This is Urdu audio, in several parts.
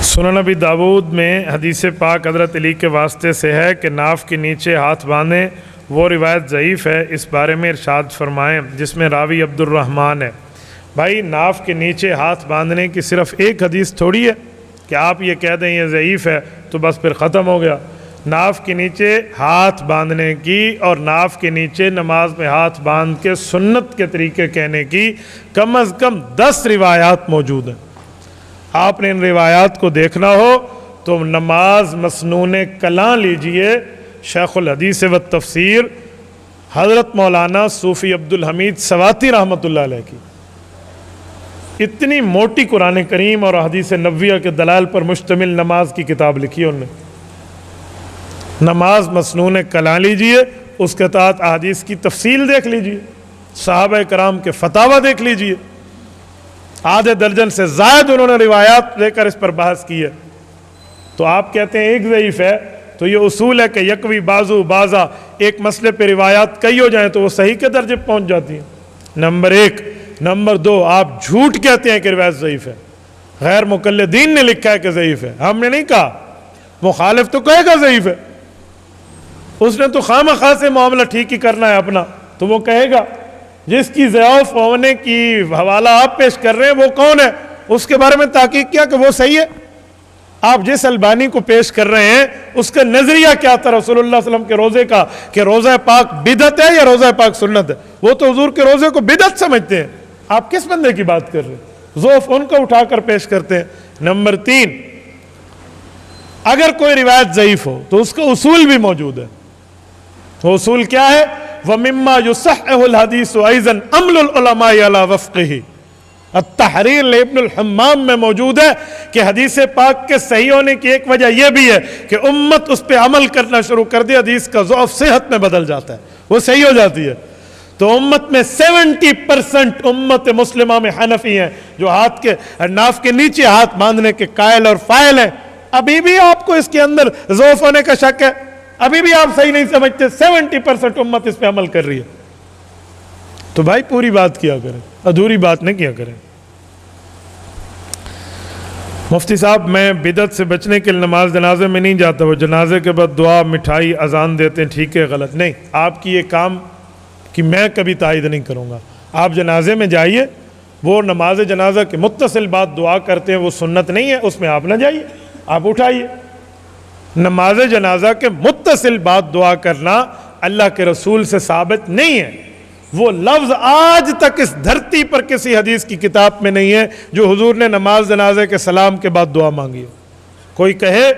سنن نبی داود میں حدیث پاک حضرت علی کے واسطے سے ہے کہ ناف کے نیچے ہاتھ باندھیں، وہ روایت ضعیف ہے، اس بارے میں ارشاد فرمائیں، جس میں راوی عبد الرحمن ہے۔ بھائی ناف کے نیچے ہاتھ باندھنے کی صرف ایک حدیث تھوڑی ہے کہ آپ یہ کہہ دیں یہ ضعیف ہے تو بس پھر ختم ہو گیا۔ ناف کے نیچے ہاتھ باندھنے کی اور ناف کے نیچے نماز میں ہاتھ باندھ کے سنت کے طریقے کہنے کی کم از کم 10 روایات موجود ہیں۔ آپ نے ان روایات کو دیکھنا ہو تو نماز مسنون کلاں لیجئے، شیخ الحدیث و تفسیر حضرت مولانا صوفی عبد الحمید سواتی رحمۃ اللہ علیہ کی اتنی موٹی قرآن کریم اور حدیث نبویہ کے دلائل پر مشتمل نماز کی کتاب لکھی ہے انہوں نے۔ نماز مسنون کلاں لیجئے، اس کے تحت احادیث کی تفصیل دیکھ لیجئے، صحابہ کرام کے فتاوی دیکھ لیجئے، آدھے درجن سے زائد انہوں نے روایات لے کر اس پر بحث کی ہے۔ تو آپ کہتے ہیں ایک ضعیف ہے، تو یہ اصول ہے کہ یکوی بازو بازا، ایک مسئلے پہ روایات کئی ہو جائیں تو وہ صحیح کے درجے پہنچ جاتی ہیں، نمبر 1۔ نمبر 2، آپ جھوٹ کہتے ہیں کہ روایت ضعیف ہے، غیر مقلدین نے لکھا ہے کہ ضعیف ہے، ہم نے نہیں کہا۔ مخالف تو کہے گا ضعیف ہے، اس نے تو خواہ سے معاملہ ٹھیک ہی کرنا ہے اپنا، تو وہ کہے گا۔ جس کی ضعیف ہونے کی حوالہ آپ پیش کر رہے ہیں وہ کون ہے، اس کے بارے میں تحقیق کیا کہ وہ صحیح ہے۔ آپ جس البانی کو پیش کر رہے ہیں اس کا نظریہ کیا تھا رسول اللہ صلی اللہ علیہ وسلم کے روزے کا، کہ روزہ پاک بدعت ہے یا روزہ پاک سنت ہے؟ وہ تو حضور کے روزے کو بدعت سمجھتے ہیں۔ آپ کس بندے کی بات کر رہے ہیں؟ ضعف ان کو اٹھا کر پیش کرتے ہیں۔ نمبر 3، اگر کوئی روایت ضعیف ہو تو اس کا اصول بھی موجود ہے۔ وہ اصول کیا ہے؟ وَمِمَّا يُصَحِّحُ الْحَدِيثُ أَيْضًا عَمْلُ الْعُلَمَاءِ عَلَى وَفْقِهِ۔ التحریر ابن الحمام میں موجود ہے کہ حدیث پاک کے صحیح ہونے کی ایک وجہ یہ بھی ہے کہ امت اس پہ عمل کرنا شروع کر دے، حدیث کا ضعف صحت میں بدل جاتا ہے، وہ صحیح ہو جاتی ہے۔ تو امت میں 70% امت مسلمہ میں حنفی ہیں جو ہاتھ کے ناف کے نیچے ہاتھ باندھنے کے قائل اور فاعل ہیں۔ ابھی بھی آپ کو اس کے اندر ضعف ہونے کا شک ہے، ابھی بھی آپ صحیح نہیں سمجھتے، 70% امت اس پہ عمل کر رہی ہے۔ تو بھائی پوری بات کیا کریں، ادھوری بات نہیں کیا کریں۔ مفتی صاحب میں بدعت سے بچنے کے لیے نماز جنازے میں نہیں جاتا، وہ جنازے کے بعد دعا مٹھائی اذان دیتے ہیں، ٹھیک ہے غلط نہیں؟ آپ کی یہ کام کہ میں کبھی تائید نہیں کروں گا۔ آپ جنازے میں جائیے، وہ نماز جنازہ کے متصل بعد دعا کرتے ہیں، وہ سنت نہیں ہے، اس میں آپ نہ جائیے، آپ اٹھائیے۔ نماز جنازہ کے متصل بعد دعا کرنا اللہ کے رسول سے ثابت نہیں ہے۔ وہ لفظ آج تک اس دھرتی پر کسی حدیث کی کتاب میں نہیں ہے جو حضور نے نماز جنازے کے سلام کے بعد دعا مانگی ہے۔ کوئی کہے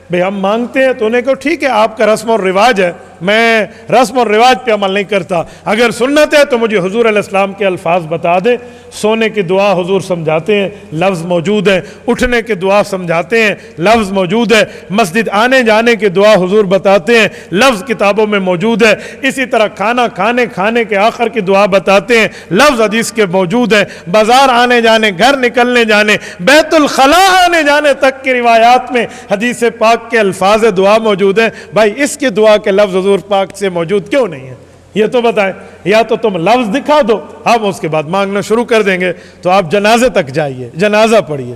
بھئی ہم مانگتے ہیں تو انہیں کہو ٹھیک ہے، آپ کا رسم اور رواج ہے، میں رسم اور رواج پہ عمل نہیں کرتا، اگر سنت ہے تو مجھے حضور علیہ السلام کے الفاظ بتا دیں۔ سونے کی دعا حضور سمجھاتے ہیں، لفظ موجود ہے، اٹھنے کی دعا سمجھاتے ہیں، لفظ موجود ہے، مسجد آنے جانے کی دعا حضور بتاتے ہیں، لفظ کتابوں میں موجود ہے، اسی طرح کھانا کھانے کے آخر کی دعا بتاتے ہیں، لفظ حدیث کے موجود ہے، بازار آنے جانے، گھر نکلنے جانے، بیت الخلاء آنے جانے تک کی روایات میں حدیث پاک کے الفاظ دعا موجود ہیں۔ بھائی اس کی دعا کے لفظ حضور پاک سے موجود کیوں نہیں ہے؟ یہ تو بتائیں، یا تو تم لفظ دکھا دو، ہم اس کے بعد مانگنا شروع کر دیں گے۔ تو آپ جنازے تک جائیے، جنازہ پڑھیے۔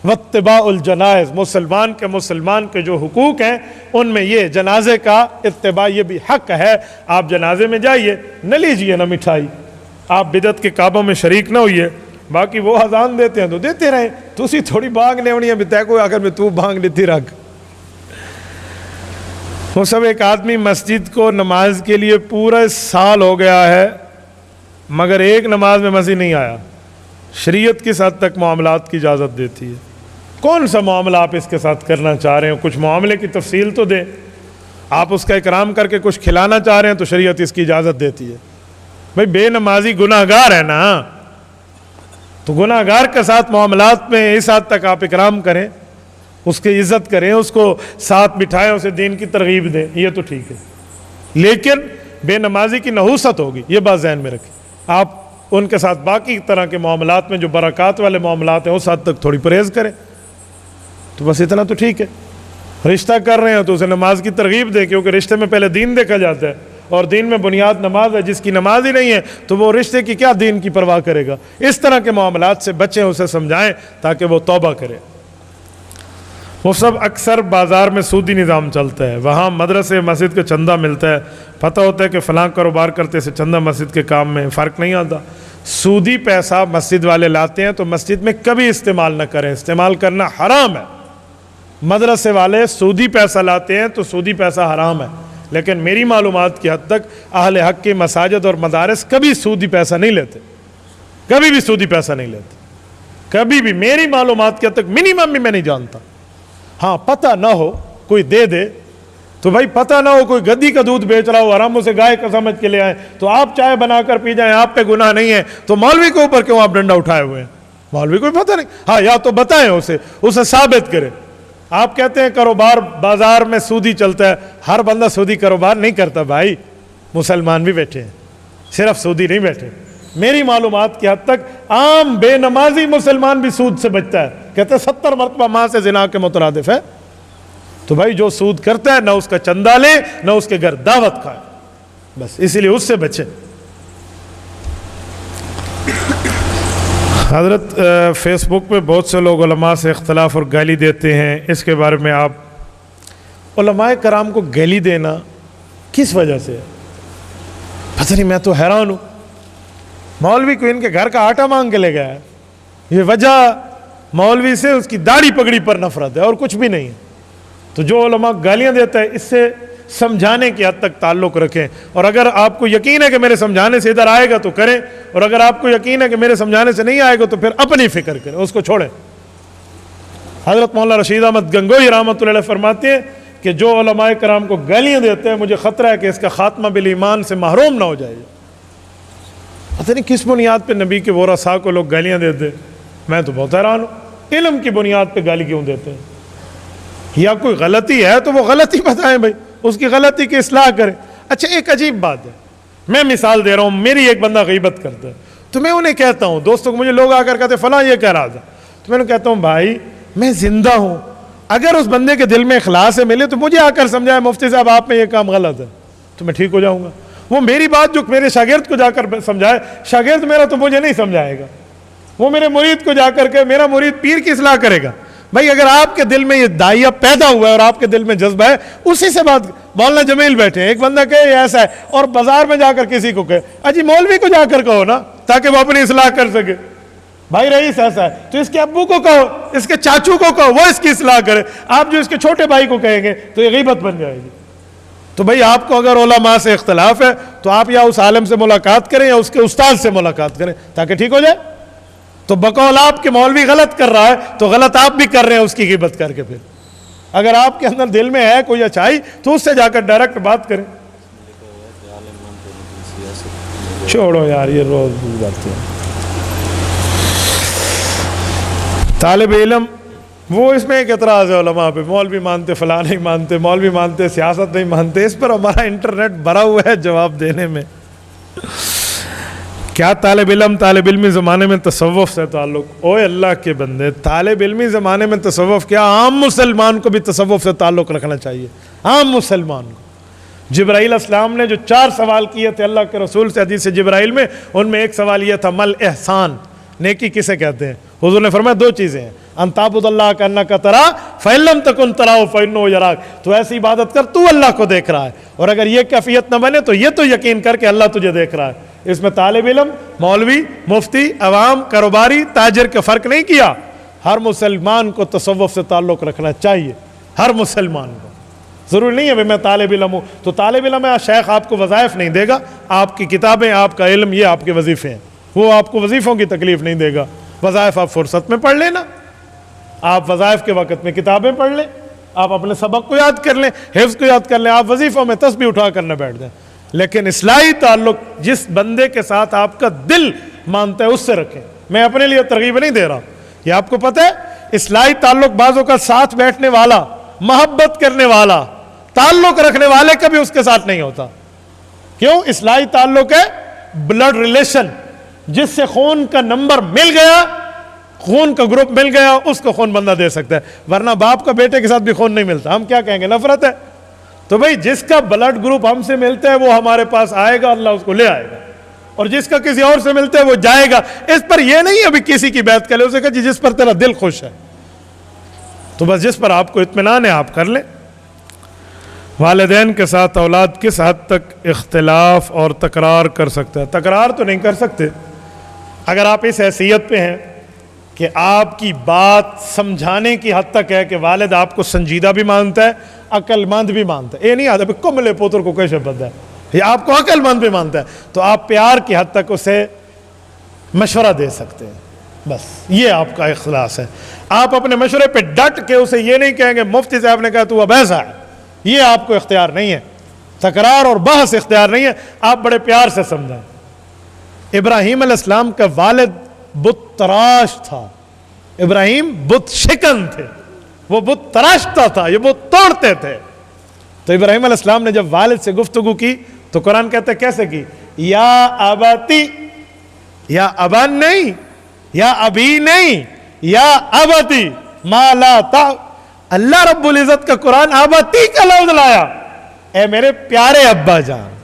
واتباع الجنائز، مسلمان کے جو حقوق ہیں ان میں یہ جنازے کا اتباع یہ بھی حق ہے۔ آپ جنازے میں جائیے، نہ لیجئے نہ مٹھائی، آپ بدعت کے کعبوں میں شریک نہ ہوئیے۔ باقی وہ اذان دیتے ہیں تو دیتے رہیں، تو اسی تھوڑی بانگ لیونی ہے بتا کو اگر میں تو بانگ لیتی رکھ۔ وہ سب ایک آدمی مسجد کو نماز کے لیے پورا سال ہو گیا ہے مگر ایک نماز میں مسجد نہیں آیا، شریعت کس حد تک معاملات کی اجازت دیتی ہے؟ کون سا معاملہ آپ اس کے ساتھ کرنا چاہ رہے ہیں؟ کچھ معاملے کی تفصیل تو دیں۔ آپ اس کا اکرام کر کے کچھ کھلانا چاہ رہے ہیں تو شریعت اس کی اجازت دیتی ہے۔ بھئی بے نمازی گناہ گار ہے نا، تو گناہ گار کے ساتھ معاملات میں اس حد تک آپ اکرام کریں، اس کی عزت کریں، اس کو ساتھ بٹھائیں، اسے دین کی ترغیب دیں، یہ تو ٹھیک ہے۔ لیکن بے نمازی کی نحوست ہوگی، یہ بات ذہن میں رکھیں۔ آپ ان کے ساتھ باقی طرح کے معاملات میں جو برکات والے معاملات ہیں اس حد تک تھوڑی پرہیز کریں، تو بس اتنا تو ٹھیک ہے۔ رشتہ کر رہے ہیں تو اسے نماز کی ترغیب دیں، کیونکہ رشتے میں پہلے دین دیکھا جاتا ہے، اور دین میں بنیاد نماز ہے۔ جس کی نماز ہی نہیں ہے تو وہ رشتے کی کیا دین کی پرواہ کرے گا؟ اس طرح کے معاملات سے بچیں، اسے سمجھائیں تاکہ وہ توبہ کرے۔ وہ سب اکثر بازار میں سودی نظام چلتا ہے، وہاں مدرسے مسجد کا چندہ ملتا ہے، پتہ ہوتا ہے کہ فلاں کاروبار کرتے سے چندہ مسجد کے کام میں، فرق نہیں آتا۔ سودی پیسہ مسجد والے لاتے ہیں تو مسجد میں کبھی استعمال نہ کریں، استعمال کرنا حرام ہے۔ مدرسے والے سودی پیسہ لاتے ہیں تو سودی پیسہ حرام ہے، لیکن میری معلومات کی حد تک اہل حق کی مساجد اور مدارس کبھی سودی پیسہ نہیں لیتے، کبھی بھی سودی پیسہ نہیں لیتے، کبھی بھی، میری معلومات کی حد تک منیمم بھی میں نہیں جانتا۔ ہاں پتہ نہ ہو کوئی دے دے تو بھائی، پتہ نہ ہو کوئی گدی کا دودھ بیچ رہا ہو، حراموں سے گائے کا سمجھ کے لے آئے تو آپ چائے بنا کر پی جائیں، آپ پہ گناہ نہیں ہے، تو مولوی کے اوپر کیوں آپ ڈنڈا اٹھائے ہوئے ہیں؟ مولوی کو پتہ نہیں، ہاں یا تو بتائیں اسے ثابت کرے۔ آپ کہتے ہیں کاروبار بازار میں سودی چلتا ہے، ہر بندہ سودی کاروبار نہیں کرتا بھائی، مسلمان بھی بیٹھے ہیں، صرف سودی نہیں بیٹھے۔ میری معلومات کی حد تک عام بے نمازی مسلمان بھی سود سے بچتا ہے، کہتے ہیں 70 مرتبہ ماں سے زنا کے مترادف ہے۔ تو بھائی جو سود کرتا ہے نہ اس کا چندہ لے نہ اس کے گھر دعوت کھائے، بس اسی لیے اس سے بچے۔ حضرت فیس بک پہ بہت سے لوگ علماء سے اختلاف اور گالی دیتے ہیں، اس کے بارے میں آپ، علماء کرام کو گالی دینا کس وجہ سے ہے؟ پتہ نہیں، میں تو حیران ہوں۔ مولوی کو ان کے گھر کا آٹا مانگ کے لے گیا ہے، یہ وجہ مولوی سے اس کی داڑھی پگڑی پر نفرت ہے اور کچھ بھی نہیں ہے۔ تو جو علماء گالیاں دیتا ہے اس سے سمجھانے کی حد تک تعلق رکھیں، اور اگر آپ کو یقین ہے کہ میرے سمجھانے سے ادھر آئے گا تو کریں، اور اگر آپ کو یقین ہے کہ میرے سمجھانے سے نہیں آئے گا تو پھر اپنی فکر کریں، اس کو چھوڑیں۔ حضرت مولانا رشید احمد گنگوہی رحمۃ اللہ علیہ فرماتے ہیں کہ جو علماء کرام کو گالیاں دیتے ہیں مجھے خطرہ ہے کہ اس کا خاتمہ بالایمان سے محروم نہ ہو جائے۔ پتہ نہیں کس بنیاد پہ نبی کے ورثاء کو لوگ گالیاں دیتے، میں تو بہت حیران ہوں، علم کی بنیاد پہ گالی کیوں دیتے ہیں؟ یا کوئی غلطی ہے تو وہ غلطی بتائیں بھائی، اس کی غلطی کی اصلاح کریں۔ اچھا ایک عجیب بات ہے، میں مثال دے رہا ہوں، میری ایک بندہ غیبت کرتا ہے تو میں انہیں کہتا ہوں، دوستوں کو مجھے لوگ آ کر کہتے فلاں یہ کہہ رہا تھا، تو میں انہیں کہتا ہوں بھائی میں زندہ ہوں، اگر اس بندے کے دل میں اخلاص ملے تو مجھے آ کر سمجھائے مفتی صاحب آپ میں یہ کام غلط ہے، تو میں ٹھیک ہو جاؤں گا۔ وہ میری بات جو میرے شاگرد کو جا کر سمجھائے، شاگرد میرا تو مجھے نہیں سمجھائے گا، وہ میرے مرید کو جا کر کے، میرا مرید پیر کی اصلاح کرے گا۔ بھائی اگر آپ کے دل میں یہ داعیہ پیدا ہوا ہے اور آپ کے دل میں جذبہ ہے، اسی سے بات۔ مولانا جمیل بیٹھے ہیں، ایک بندہ کہے یہ ایسا ہے، اور بازار میں جا کر کسی کو کہے، اجی مولوی کو جا کر کہو نا تاکہ وہ اپنی اصلاح کر سکے۔ بھائی رئیس ایسا ہے تو اس کے ابو کو کہو، اس کے چاچو کو کہو، وہ اس کی اصلاح کرے۔ آپ جو اس کے چھوٹے بھائی کو کہیں گے تو یہ غیبت بن جائے گی۔ تو بھئی آپ کو اگر علماء سے اختلاف ہے تو آپ یا اس عالم سے ملاقات کریں یا اس کے استاد سے ملاقات کریں تاکہ ٹھیک ہو جائے۔ تو بقول آپ کے مولوی غلط کر رہا ہے تو غلط آپ بھی کر رہے ہیں اس کی غیبت کر کے۔ پھر اگر آپ کے اندر دل میں ہے کوئی اچھائی تو اس سے جا کر ڈائریکٹ بات کریں۔ چھوڑو یار یہ روز باتیں۔ طالب علم وہ اس میں ایک اعتراض ہے علماء پہ، مولوی مانتے فلاں نہیں مانتے، مولوی مانتے سیاست نہیں مانتے، اس پر ہمارا انٹرنیٹ بھرا ہوا ہے جواب دینے میں۔ کیا طالب علمی زمانے میں تصوف سے تعلق؟ اوے اللہ کے بندے، طالب علمی زمانے میں تصوف کیا، عام مسلمان کو بھی تصوف سے تعلق رکھنا چاہیے، عام مسلمان کو۔ جبرائیل السلام نے جو 4 سوال کیے تھے اللہ کے رسول سے حدیث جبرائیل میں، ان میں ایک سوال یہ تھا مل احسان، نیکی کسے کہتے ہیں؟ حضور نے فرمایا 2 چیزیں ہیں، ان تعبد اللہ کانک تراہ فإن لم تکن تراہ فإنہ یراک، تو ایسی عبادت کر تو اللہ کو دیکھ رہا ہے، اور اگر یہ کیفیت نہ بنے تو یہ تو یقین کر کہ اللہ تجھے دیکھ رہا ہے۔ اس میں طالب علم، مولوی، مفتی، عوام، کاروباری، تاجر کا فرق نہیں کیا، ہر مسلمان کو تصوف سے تعلق رکھنا چاہیے، ہر مسلمان کو۔ ضروری نہیں ہے میں طالب علم ہوں تو طالب علم ہے شیخ آپ کو وظائف نہیں دے گا، آپ کی کتابیں، آپ کا علم، یہ آپ کے وظیفے ہیں، وہ آپ کو وظیفوں کی تکلیف نہیں دے گا۔ وظائف آپ فرصت میں پڑھ لینا، آپ وظائف کے وقت میں کتابیں پڑھ لیں، آپ اپنے سبق کو یاد کر لیں، حفظ کو یاد کر لیں، آپ وظیفوں میں تسبیح اٹھا کر نہ بیٹھ جائیں، لیکن اصلاحی تعلق جس بندے کے ساتھ آپ کا دل مانتا ہے اس سے رکھیں۔ میں اپنے لیے ترغیب نہیں دے رہا، یہ آپ کو پتہ ہے اصلاحی تعلق بعضوں کا ساتھ بیٹھنے والا، محبت کرنے والا، تعلق رکھنے والے کبھی اس کے ساتھ نہیں ہوتا۔ کیوں؟ اصلاحی تعلق ہے بلڈ ریلیشن، جس سے خون کا نمبر مل گیا، خون کا گروپ مل گیا، اس کو خون بندہ دے سکتا ہے، ورنہ باپ کا بیٹے کے ساتھ بھی خون نہیں ملتا، ہم کیا کہیں گے؟ نفرت ہے۔ تو بھئی جس کا بلڈ گروپ ہم سے ملتا ہے وہ ہمارے پاس آئے گا، اللہ اس کو لے آئے گا، اور جس کا کسی اور سے ملتا ہے وہ جائے گا۔ اس پر یہ نہیں ابھی کسی کی بیعت کر لے، اسے کہا جس پر تیرا دل خوش ہے، تو بس جس پر آپ کو اطمینان ہے آپ کر لیں۔ والدین کے ساتھ اولاد کس حد تک اختلاف اور تکرار کر سکتا ہے؟ تکرار تو نہیں کر سکتے اگر آپ اس حیثیت پہ ہیں کہ آپ کی بات سمجھانے کی حد تک ہے کہ والد آپ کو سنجیدہ بھی مانتا ہے، عقل مند بھی مانتا ہے۔ یہ نہیں آتا کملے پوتر کو کیسے پتہ ہے، یہ آپ کو عقل مند بھی مانتا ہے، تو آپ پیار کی حد تک اسے مشورہ دے سکتے ہیں، بس یہ آپ کا اخلاص ہے۔ آپ اپنے مشورے پہ ڈٹ کے اسے یہ نہیں کہیں گے مفتی صاحب نے کہا تو اب ایسا ہے، یہ آپ کو اختیار نہیں ہے، تکرار اور بحث اختیار نہیں ہے، آپ بڑے پیار سے سمجھائیں۔ ابراہیم علیہ السلام کا والد بت تراش تھا، ابراہیم بت شکن تھے، وہ بت تراشتا تھا، یہ بت توڑتے تھے۔ تو ابراہیم علیہ السلام نے جب والد سے گفتگو کی تو قرآن کہتے کیسے کی؟ یا ابتی، یا ابان نہیں، یا ابی نہیں، یا ابتی ما لا تا۔ اللہ رب العزت کا قرآن ابتی کا لفظ لایا، اے میرے پیارے ابا جان۔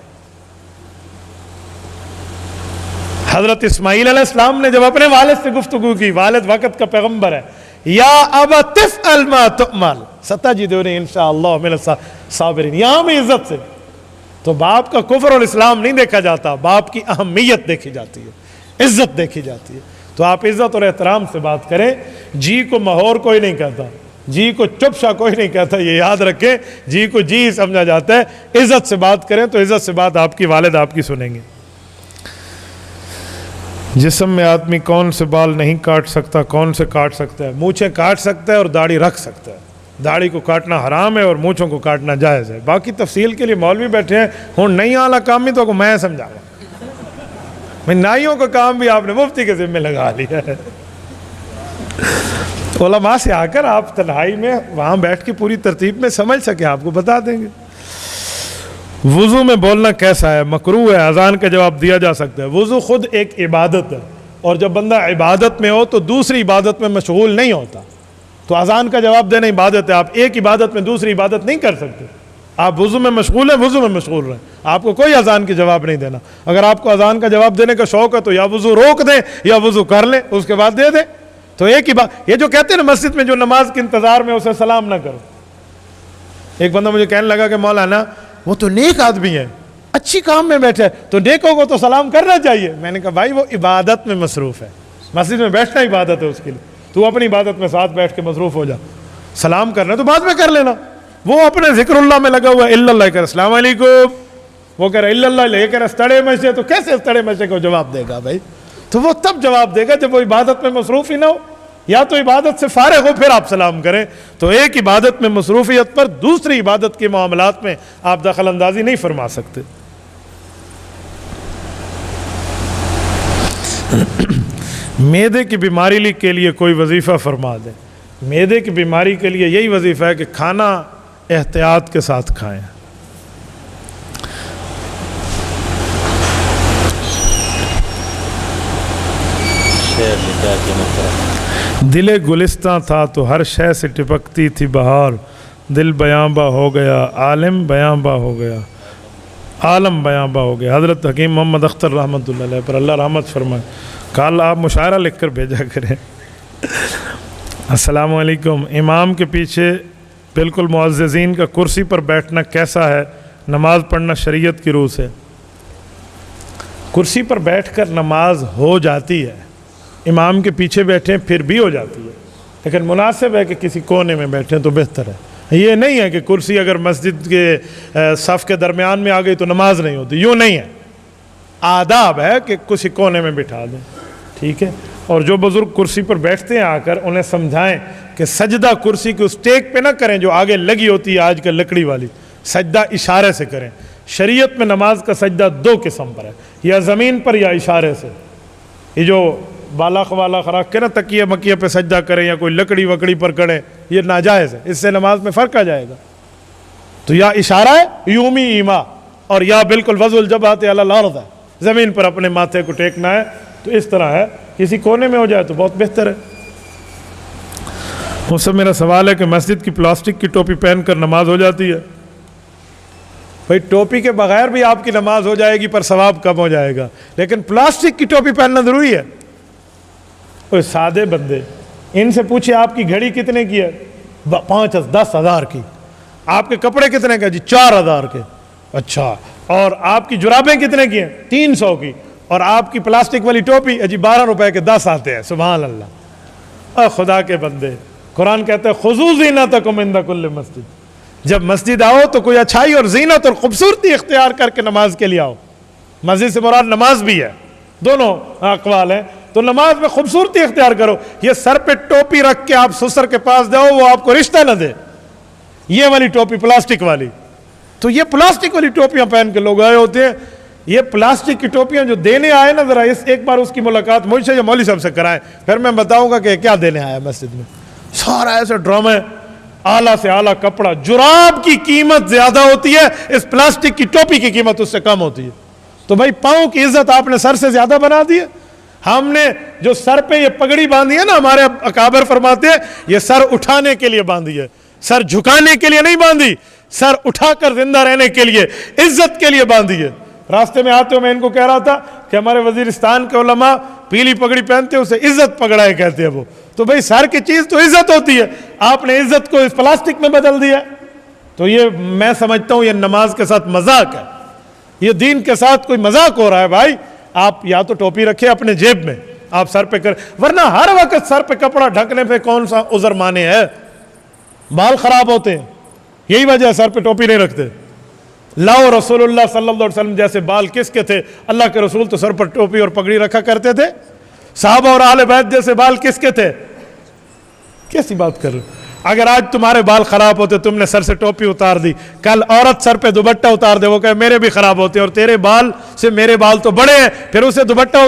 حضرت اسماعیل علیہ السلام نے جب اپنے والد سے گفتگو کی، والد وقت کا پیغمبر ہے، یا ابت افعل ما تؤمر ستجدنی انشاءاللہ من الصابرین، یہاں بھی عزت سے۔ تو باپ کا کفر اور اسلام نہیں دیکھا جاتا، باپ کی اہمیت دیکھی جاتی ہے، عزت دیکھی جاتی ہے۔ تو آپ عزت اور احترام سے بات کریں، جی کو مہور کوئی نہیں کہتا، جی کو چپ شا کوئی نہیں کہتا، یہ یاد رکھیں، جی کو جی سمجھا جاتا ہے۔ عزت سے بات کریں تو عزت سے بات آپ کی والد آپ کی سنیں گے۔ جسم میں آدمی کون سے بال نہیں کاٹ سکتا، کون سے کاٹ سکتا ہے؟ مونچھیں کاٹ سکتا ہے اور داڑھی رکھ سکتا ہے۔ داڑھی کو کاٹنا حرام ہے اور مونچھوں کو کاٹنا جائز ہے۔ باقی تفصیل کے لیے مولوی بیٹھے ہیں، ہوں نہیں آلا کام بھی تو میں سمجھا گا، میں نائیوں کا کام بھی آپ نے مفتی کے ذمہ لگا لیا ہے۔ علماء سے آ کر آپ تنہائی میں وہاں بیٹھ کے پوری ترتیب میں سمجھ سکے، آپ کو بتا دیں گے۔ وضو میں بولنا کیسا ہے؟ مکروہ ہے، اذان کا جواب دیا جا سکتا ہے۔ وضو خود ایک عبادت ہے، اور جب بندہ عبادت میں ہو تو دوسری عبادت میں مشغول نہیں ہوتا۔ تو اذان کا جواب دینا عبادت ہے، آپ ایک عبادت میں دوسری عبادت نہیں کر سکتے۔ آپ وضو میں مشغول ہیں، وضو میں مشغول رہیں، آپ کو کوئی اذان کی جواب نہیں دینا۔ اگر آپ کو اذان کا جواب دینے کا شوق ہے تو یا وضو روک دیں یا وضو کر لیں، اس کے بعد دے دیں۔ تو ایک ہی بات، یہ جو کہتے ہیں نا مسجد میں جو نماز کے انتظار میں اسے سلام نہ کرو۔ ایک بندہ مجھے کہنے لگا کہ مولانا وہ تو نیک آدمی ہے، اچھی کام میں بیٹھے، تو نیکوں کو تو سلام کرنا چاہیے۔ میں نے کہا بھائی وہ عبادت میں مصروف ہے، مسجد میں بیٹھنا عبادت ہے اس کے لیے، تو اپنی عبادت میں ساتھ بیٹھ کے مصروف ہو جا۔ سلام کرنا تو بعد میں کر لینا، وہ اپنے ذکر اللہ میں لگا ہوا ہے، الا اللہ کہہ السلام علیکم، وہ کہہ رہا الا اللہ لے کہہ رہا استڑے مچے، تو کیسے استڑے مچے کو جواب دے گا بھائی؟ تو وہ تب جواب دے گا جب وہ عبادت میں مصروف ہی نہ ہو، یا تو عبادت سے فارغ ہو پھر آپ سلام کریں۔ تو ایک عبادت میں مصروفیت پر دوسری عبادت کے معاملات میں آپ دخل اندازی نہیں فرما سکتے۔ معدے کی بیماری کے لیے کوئی وظیفہ فرما دیں۔ معدے کی بیماری کے لیے یہی وظیفہ ہے کہ کھانا احتیاط کے ساتھ کھائیں۔ دل گلستاں تھا تو ہر شے سے ٹپکتی تھی بہار، دل بیاں با ہو گیا، عالم بیاں با ہو گیا، عالم بیاں با ہو گیا۔ حضرت حکیم محمد اختر رحمۃ اللہ علیہ پر اللہ رحمت فرمائے، کل آپ مشاعرہ لکھ کر بھیجا کریں۔ السلام علیکم، امام کے پیچھے بالکل معززین کا کرسی پر بیٹھنا کیسا ہے؟ نماز پڑھنا شریعت کی روح سے؟ کرسی پر بیٹھ کر نماز ہو جاتی ہے، امام کے پیچھے بیٹھیں پھر بھی ہو جاتی ہے، لیکن مناسب ہے کہ کسی کونے میں بیٹھیں تو بہتر ہے۔ یہ نہیں ہے کہ کرسی اگر مسجد کے صف کے درمیان میں آ گئی تو نماز نہیں ہوتی، یوں نہیں ہے۔ آداب ہے کہ کسی کونے میں بٹھا دیں، ٹھیک ہے۔ اور جو بزرگ کرسی پر بیٹھتے ہیں آ کر انہیں سمجھائیں کہ سجدہ کرسی کی اس ٹیک پہ نہ کریں جو آگے لگی ہوتی ہے آج کل لکڑی والی، سجدہ اشارے سے کریں۔ شریعت میں نماز کا سجدہ دو قسم پر ہے، یا زمین پر یا اشارے سے۔ یہ جو بالا خوالا خراک کے نا تکیہ مکیہ پہ سجدہ کریں یا کوئی لکڑی وکڑی پر کریں، یہ ناجائز ہے، اس سے نماز میں فرق آ جائے گا۔ تو یا اشارہ ہے یومی ایما، اور یا بالکل وضع الجبہۃ علی الارض ہے، زمین پر اپنے ماتھے کو ٹیکنا ہے۔ تو اس طرح ہے، کسی کونے میں ہو جائے تو بہت بہتر ہے۔ مجھ سے میرا سوال ہے کہ مسجد کی پلاسٹک کی ٹوپی پہن کر نماز ہو جاتی ہے؟ بھائی ٹوپی کے بغیر بھی آپ کی نماز ہو جائے گی پر ثواب کم ہو جائے گا، لیکن پلاسٹک کی ٹوپی پہننا ضروری ہے۔ کوئی سادے بندے، ان سے پوچھے آپ کی گھڑی کتنے کی ہے؟ 10,000 کی. آپ کے کپڑے کتنے کے جی؟ 4,000 کے. اچھا, اور آپ کی جرابیں کتنے کی ہیں؟ 300 کی. اور آپ کی پلاسٹک والی ٹوپی جی 12 روپے کے 10 آتے ہیں. سبحان اللہ. اور خدا کے بندے, قرآن کہتا ہے خذوا زینتکم عند کل مسجد. جب مسجد آؤ تو کوئی اچھائی اور زینت اور خوبصورتی اختیار کر کے نماز کے لیے آؤ. مسجد سے مراد نماز بھی ہے, دونوں اقوال ہیں. تو نماز میں خوبصورتی اختیار کرو. یہ سر پہ ٹوپی رکھ کے آپ سسر کے پاس جاؤ, وہ آپ کو رشتہ نہ دے. یہ والی ٹوپی پلاسٹک والی, تو یہ پلاسٹک والی ٹوپیاں پہن کے لوگ آئے ہوتے ہیں. یہ پلاسٹک کی ٹوپیاں جو دینے آئے نا, ذرا ایک بار اس کی ملاقات مجھ سے یا مولوی صاحب سے کرائیں, پھر میں بتاؤں گا کہ کیا دینے آیا مسجد میں. سارا ایسے ڈرامہ, اعلیٰ سے اعلیٰ کپڑا. جراب کی قیمت زیادہ ہوتی ہے, اس پلاسٹک کی ٹوپی کی قیمت اس سے کم ہوتی ہے. تو بھائی پاؤں کی عزت آپ نے سر سے زیادہ بنا دی ہے. ہم نے جو سر پہ یہ پگڑی باندھی ہے نا, ہمارے اکابر فرماتے ہیں یہ سر اٹھانے کے لیے باندھی ہے, سر جھکانے کے لیے نہیں باندھی, سر اٹھا کر زندہ رہنے کے لیے, عزت کے لیے باندھی ہے. راستے میں آتے ہو میں ان کو کہہ رہا تھا کہ ہمارے وزیرستان کے علماء پیلی پگڑی پہنتے ہیں, اسے عزت پگڑائے کہتے ہیں وہ. تو بھئی سر کی چیز تو عزت ہوتی ہے, آپ نے عزت کو اس پلاسٹک میں بدل دیا. تو یہ میں سمجھتا ہوں یہ نماز کے ساتھ مذاق ہے, یہ دین کے ساتھ کوئی مذاق ہو رہا ہے. بھائی آپ یا تو ٹوپی رکھے اپنے جیب میں, آپ سر پہ کریں, ورنہ ہر وقت سر پہ کپڑا ڈھکنے پہ کون سا عذر مانے ہے؟ بال خراب ہوتے ہیں, یہی وجہ ہے سر پہ ٹوپی نہیں رکھتے. لاؤ رسول اللہ صلی اللہ علیہ وسلم جیسے بال کس کے تھے؟ اللہ کے رسول تو سر پر ٹوپی اور پگڑی رکھا کرتے تھے. صحابہ اور اہل بیت جیسے بال کس کے تھے؟ کیسی بات کر رہے ہو؟ اگر آج تمہارے بال خراب ہوتے, تم نے سر سے ٹوپی اتار دی, کل عورت سر پہ دوپٹہ اتار دے, وہ کہے میرے بھی خراب ہوتے اور تیرے بال سے میرے بال تو بڑے ہیں, پھر اسے دوپٹہ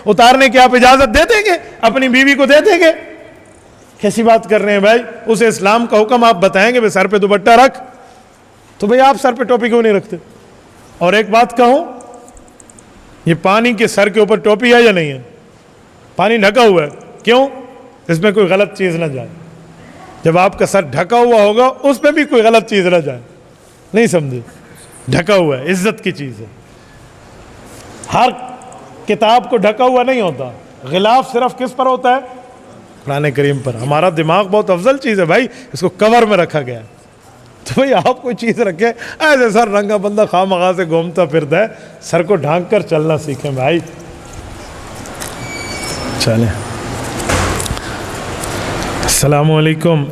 اتارنے کی آپ اجازت دے دیں گے؟ اپنی بیوی کو دے دیں گے؟ کیسی بات کر رہے ہیں بھائی؟ اسے اسلام کا حکم آپ بتائیں گے بھائی سر پہ دوپٹہ رکھ, تو بھئی آپ سر پہ ٹوپی کیوں نہیں رکھتے؟ اور ایک بات کہوں, یہ پانی کے سر کے اوپر ٹوپی ہے یا نہیں ہے؟ پانی ڈھکا ہوا ہے, کیوں؟ اس میں کوئی غلط چیز نہ جائے. جب آپ کا سر ڈھکا ہوا ہوگا اس میں بھی کوئی غلط چیز نہ جائے. نہیں سمجھے؟ ڈھکا ہوا ہے, عزت کی چیز ہے. ہر کتاب کو ڈھکا ہوا نہیں ہوتا, غلاف صرف کس پر ہوتا ہے؟ قرآن کریم پر. ہمارا دماغ بہت افضل چیز ہے بھائی, اس کو کور میں رکھا گیا ہے. تو بھئی آپ کوئی چیز رکھیں, ایسے سر رنگا بندہ خواہ مخواہ سے گھومتا پھرتا ہے, سر کو ڈھانک کر چلنا سیکھیں بھائی. چلیں, السلام علیکم.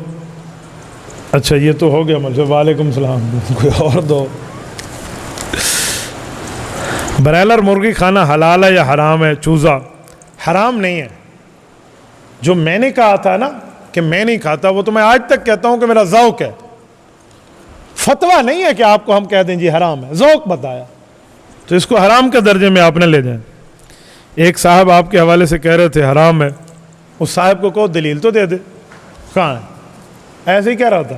اچھا یہ تو ہو گیا مجھے, وعلیکم السلام. کوئی اور دو. برائلر مرغی کھانا حلال ہے یا حرام ہے؟ چوزا حرام نہیں ہے. جو میں نے کہا تھا نا کہ میں نہیں کھاتا, وہ تو میں آج تک کہتا ہوں کہ میرا ذوق ہے. فتویٰ نہیں ہے کہ آپ کو ہم کہہ دیں جی حرام ہے, ذوق بتایا, تو اس کو حرام کے درجے میں آپ نہ لے جائیں. ایک صاحب آپ کے حوالے سے کہہ رہے تھے حرام ہے, اس صاحب کو دلیل تو دے دے. کہاں ہے؟ ایسے ہی کہہ رہا تھا.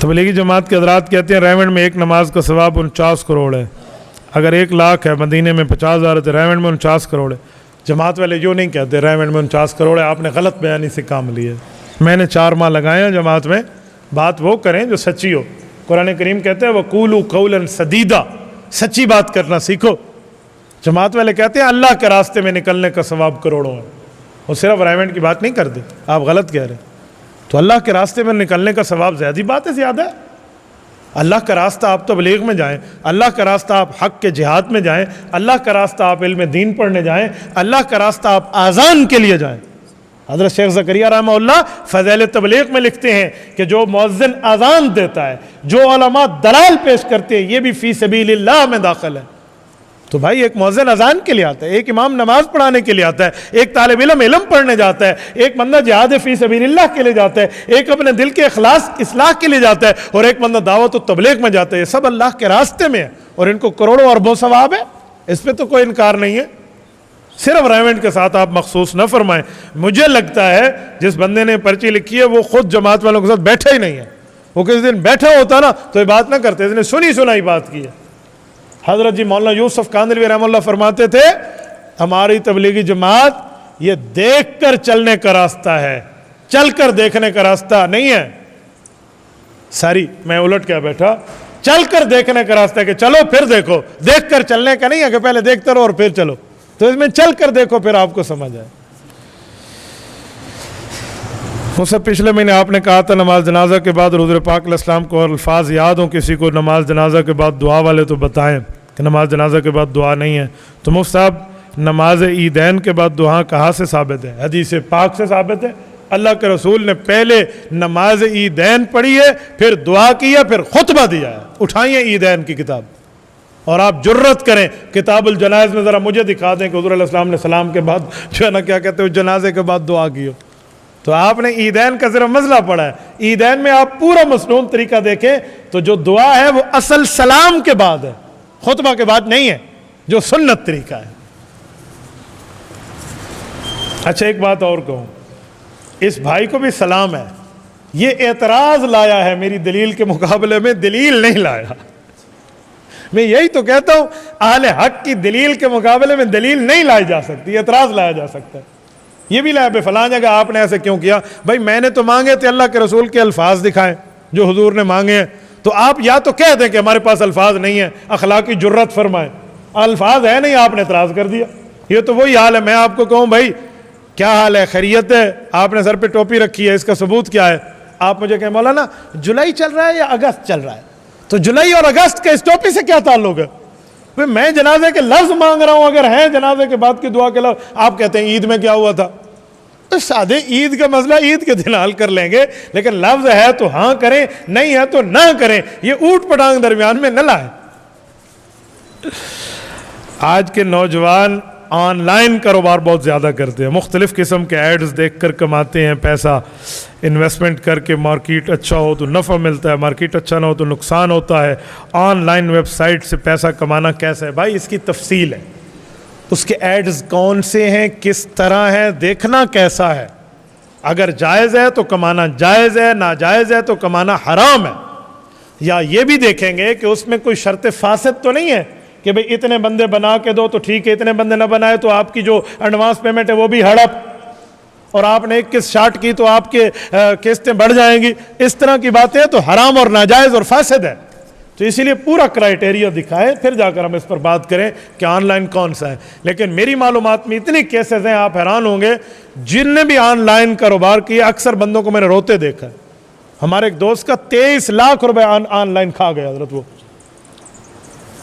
تبلیغی جماعت کے حضرات کہتے ہیں ریونڈ میں ایک نماز کا ثواب 49 کروڑ ہے. اگر 1 لاکھ ہے, مدینے میں 50,000 ہے, تو ریونڈ میں 49 کروڑ ہے. جماعت والے جو نہیں کہتے ریونڈ میں 49 کروڑ ہے, آپ نے غلط بیانی سے کام لیا ہے. میں نے 4 ماہ لگائے ہیں جماعت میں, بات وہ کریں جو سچی ہو. قرآن کریم کہتے ہیں وَقُولُوا قَوْلًا سَدِيدًا, سچی بات کرنا سیکھو. جماعت والے کہتے ہیں اللہ کے راستے میں نکلنے کا ثواب کروڑوں ہے, وہ صرف ریونڈ کی بات نہیں کرتے. آپ غلط کہہ رہے ہیں. تو اللہ کے راستے میں نکلنے کا ثواب زیادہ بات ہے, زیادہ ہے. اللہ کا راستہ آپ تبلیغ میں جائیں, اللہ کا راستہ آپ حق کے جہاد میں جائیں, اللہ کا راستہ آپ علم دین پڑھنے جائیں, اللہ کا راستہ آپ آذان کے لیے جائیں. حضرت شیخ زکریا رحمہ اللہ فضائل تبلیغ میں لکھتے ہیں کہ جو مؤذن اذان دیتا ہے, جو علماء دلائل پیش کرتے ہیں, یہ بھی فی سبیل اللہ میں داخل ہے. تو بھائی ایک مؤذن اذان کے لیے آتا ہے, ایک امام نماز پڑھانے کے لیے آتا ہے, ایک طالب علم علم پڑھنے جاتا ہے, ایک بندہ جہاد فی سبیل اللہ کے لیے جاتا ہے, ایک اپنے دل کے اخلاص اصلاح کے لیے جاتا ہے, اور ایک بندہ دعوت و تبلیغ میں جاتا ہے. یہ سب اللہ کے راستے میں ہے, اور ان کو کروڑوں اربوں ثواب ہے. اس پہ تو کوئی انکار نہیں ہے. صرف ریونڈ کے ساتھ آپ مخصوص نہ فرمائیں. مجھے لگتا ہے جس بندے نے پرچی لکھی ہے وہ خود جماعت والوں کے ساتھ بیٹھا ہی نہیں ہے. وہ کسی دن بیٹھا ہوتا نا تو یہ بات نہ کرتے, اس نے سنی سنائی بات کی ہے. حضرت جی مولانا یوسف کاندھلوی رحمہ اللہ فرماتے تھے ہماری تبلیغی جماعت یہ دیکھ کر چلنے کا راستہ ہے, چل کر دیکھنے کا راستہ نہیں ہے. ساری میں الٹ کیا بیٹھا, چل کر دیکھنے کا راستہ ہے کہ چلو پھر دیکھو, دیکھ کر چلنے کا نہیں ہے کہ پہلے دیکھتے رہو اور پھر چلو. تو اس میں چل کر دیکھو پھر آپ کو سمجھ آئے. اس سے پچھلے مہینے آپ نے کہا تھا نماز جنازہ کے بعد حضور پاک علیہ السلام کو الفاظ یاد ہوں کسی کو نماز جنازہ کے بعد دعا والے تو بتائیں کہ نماز جنازہ کے بعد دعا نہیں ہے. تو مفتی صاحب نماز عیدین کے بعد دعا کہاں سے ثابت ہے؟ حدیث پاک سے ثابت ہے. اللہ کے رسول نے پہلے نماز عیدین پڑھی ہے، پھر دعا کی ہے، پھر خطبہ دیا ہے. اٹھائیے عیدین کی کتاب اور آپ جرت کریں کتاب الجنائز میں ذرا مجھے دکھا دیں کہ حضور علیہ السلام نے سلام کے بعد جو ہے نا کیا کہتے ہیں جنازے کے بعد دعا کی ہو. تو آپ نے عیدین کا صرف مسئلہ پڑھا ہے. عیدین میں آپ پورا مسنون طریقہ دیکھیں تو جو دعا ہے وہ اصل سلام کے بعد ہے، خطبہ کے بعد نہیں ہے، جو سنت طریقہ ہے. اچھا ایک بات اور کہوں، اس بھائی کو بھی سلام ہے، یہ اعتراض لایا ہے میری دلیل کے مقابلے میں، دلیل نہیں لایا. میں یہی تو کہتا ہوں اہل حق کی دلیل کے مقابلے میں دلیل نہیں لائی جا سکتی، اعتراض لایا جا سکتا ہے. یہ بھی لایا بے فلاں جگہ آپ نے ایسے کیوں کیا؟ بھائی میں نے تو مانگے تھے اللہ کے رسول کے الفاظ دکھائیں جو حضور نے مانگے ہیں. تو آپ یا تو کہہ دیں کہ ہمارے پاس الفاظ نہیں ہیں، اخلاقی جرت فرمائیں. الفاظ ہے نہیں، آپ نے اعتراض کر دیا. یہ تو وہی حال ہے میں آپ کو کہوں بھائی کیا حال ہے، خیریت ہے، آپ نے سر پہ ٹوپی رکھی ہے، اس کا ثبوت کیا ہے؟ آپ مجھے کہیں مولانا جولائی چل رہا ہے یا اگست چل رہا ہے؟ تو جولائی اور اگست کا اس ٹوپی سے کیا تعلق ہے؟ میں جنازے کے لفظ مانگ رہا ہوں، اگر ہیں جنازے کے بعد کی دعا کے لفظ، آپ کہتے ہیں عید میں کیا ہوا تھا. تو سادے عید کا مسئلہ عید کے دن حل کر لیں گے، لیکن لفظ ہے تو ہاں کریں، نہیں ہے تو نہ کریں. یہ اوٹ پٹانگ درمیان میں نہ لائیں. آج کے نوجوان آن لائن کاروبار بہت زیادہ کرتے ہیں، مختلف قسم کے ایڈز دیکھ کر کماتے ہیں پیسہ. انویسٹمنٹ کر کے مارکیٹ اچھا ہو تو نفع ملتا ہے، مارکیٹ اچھا نہ ہو تو نقصان ہوتا ہے. آن لائن ویب سائٹ سے پیسہ کمانا کیسا ہے؟ بھائی اس کی تفصیل ہے، اس کے ایڈز کون سے ہیں، کس طرح ہیں، دیکھنا کیسا ہے. اگر جائز ہے تو کمانا جائز ہے، ناجائز ہے تو کمانا حرام ہے. یا یہ بھی دیکھیں گے کہ اس میں کوئی شرط فاسد تو نہیں ہے کہ بھئی اتنے بندے بنا کے دو تو ٹھیک ہے، اتنے بندے نہ بنائے تو آپ کی جو ایڈوانس پیمنٹ ہے وہ بھی ہڑپ، اور آپ نے ایک قسط شارٹ کی تو آپ کے قسطیں بڑھ جائیں گی. اس طرح کی باتیں تو حرام اور ناجائز اور فاسد ہے. تو اسی لیے پورا کرائٹیریا دکھائیں، پھر جا کر ہم اس پر بات کریں کہ آن لائن کون سا ہے. لیکن میری معلومات میں اتنی کیسز ہیں آپ حیران ہوں گے. جن نے بھی آن لائن کاروبار کیا اکثر بندوں کو میں نے روتے دیکھا ہے. ہمارے ایک دوست کا 23 لاکھ روپے آن لائن کھا گیا حضرت وہ.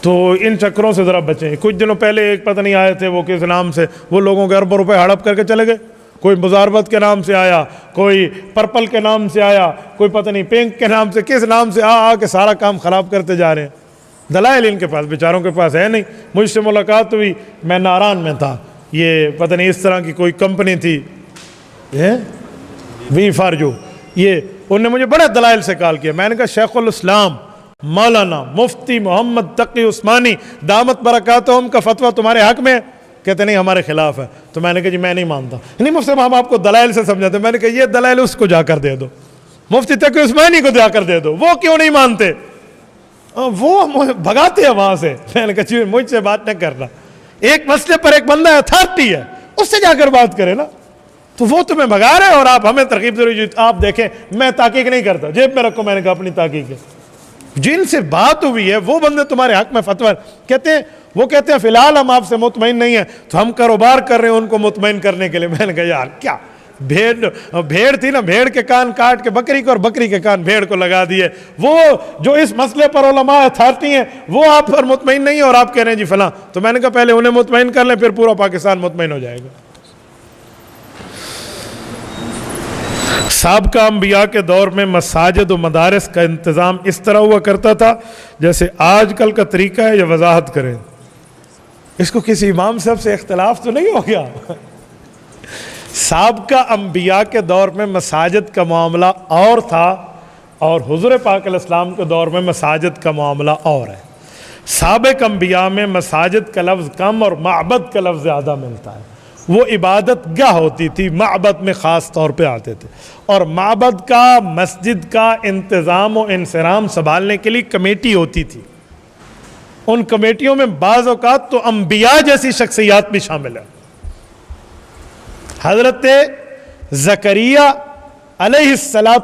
تو ان چکروں سے ذرا بچیں. کچھ دنوں پہلے ایک پتہ نہیں آئے تھے وہ کس نام سے، وہ لوگوں کے اربوں روپے ہڑپ کر کے چلے گئے. کوئی مزاربت کے نام سے آیا، کوئی پرپل کے نام سے آیا، کوئی پتہ نہیں پنک کے نام سے، کس نام سے آ کے سارا کام خراب کرتے جا رہے ہیں. دلائل ان کے پاس بیچاروں کے پاس ہے نہیں. مجھ سے ملاقات ہوئی، میں ناران میں تھا، یہ پتہ نہیں اس طرح کی کوئی کمپنی تھی وی فارجو، یہ انہوں نے مجھے بڑے دلائل سے کال کیا. میں نے کہا شیخ الاسلام مولانا مفتی محمد تقی عثمانی دامت برکاتہم کا فتویٰ تمہارے حق میں ہے؟ کہتے نہیں ہمارے خلاف ہے. تو میں نے کہا جی میں نہیں مانتا. نہیں مفتی صاحب ہم آپ کو دلائل سے سمجھاتے. میں نے کہا یہ دلائل اس کو جا کر دے دو، مفتی تقی عثمانی کو جا کر دے دو. وہ کیوں نہیں مانتے؟ وہ بھگاتے ہیں وہاں سے. میں نے کہا جی مجھ سے بات نہ کرنا. ایک مسئلے پر ایک بندہ اتھارٹی ہے، اس سے جا کر بات کرے نا. تو وہ تمہیں بھگا رہے اور آپ ہمیں ترغیب دے رہے. آپ دیکھیں میں تحقیق نہیں کرتا، جیب میں رکھو. میں نے کہا اپنی تحقیق ہے. جن سے بات ہوئی ہے وہ بندے تمہارے حق میں فتویٰ کہتے ہیں. وہ کہتے ہیں فی الحال ہم آپ سے مطمئن نہیں ہیں، تو ہم کاروبار کر رہے ہیں ان کو مطمئن کرنے کے لیے. میں نے کہا یار کیا بھیڑ تھی نا، بھیڑ کے کان کاٹ کے بکری کو اور بکری کے کان بھیڑ کو لگا دیے. وہ جو اس مسئلے پر علماء اتھارٹی ہیں وہ آپ پر مطمئن نہیں ہیں اور آپ کہہ رہے ہیں جی فلاں. تو میں نے کہا پہلے انہیں مطمئن کر لیں، پھر پورا پاکستان مطمئن ہو جائے گا. سابقہ انبیاء کے دور میں مساجد و مدارس کا انتظام اس طرح ہوا کرتا تھا جیسے آج کل کا طریقہ ہے، یا وضاحت کریں. اس کو کسی امام صاحب سے اختلاف تو نہیں ہو گیا؟ سابقہ انبیاء کے دور میں مساجد کا معاملہ اور تھا اور حضور پاک علیہ السلام کے دور میں مساجد کا معاملہ اور ہے. سابق انبیاء میں مساجد کا لفظ کم اور معبد کا لفظ زیادہ ملتا ہے. وہ عبادت گاہ ہوتی تھی، معبد میں خاص طور پہ آتے تھے. اور معبد کا، مسجد کا انتظام و انصرام سنبھالنے کے لیے کمیٹی ہوتی تھی. ان کمیٹیوں میں بعض اوقات تو انبیاء جیسی شخصیات بھی شامل ہیں. حضرت زکریا علیہ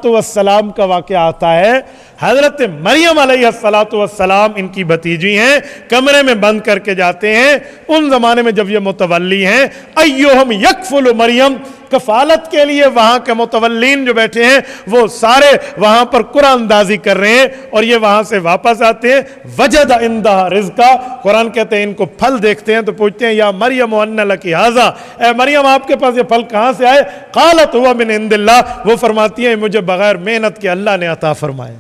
السلام کا واقعہ آتا ہے. حضرت مریم علیہ السلام ان کی بھتیجی ہیں، کمرے میں بند کر کے جاتے ہیں. ان زمانے میں جب یہ متولی ہیں، ایہم یکفل مریم، کفالت کے لیے وہاں کے متولین جو بیٹھے ہیں وہ سارے وہاں پر قرآن اندازی کر رہے ہیں، اور یہ وہاں سے واپس آتے ہیں، وجد عندہا رزقا، قرآن کہتے ہیں ان کو پھل دیکھتے ہیں تو پوچھتے ہیں یا مریم ان لکی ھذا، اے مریم آپ کے پاس یہ پھل کہاں سے آئے؟ قالت ہوا من عند اللہ، وہ فرماتی ہیں مجھے بغیر محنت کے اللہ نے عطا فرمائے۔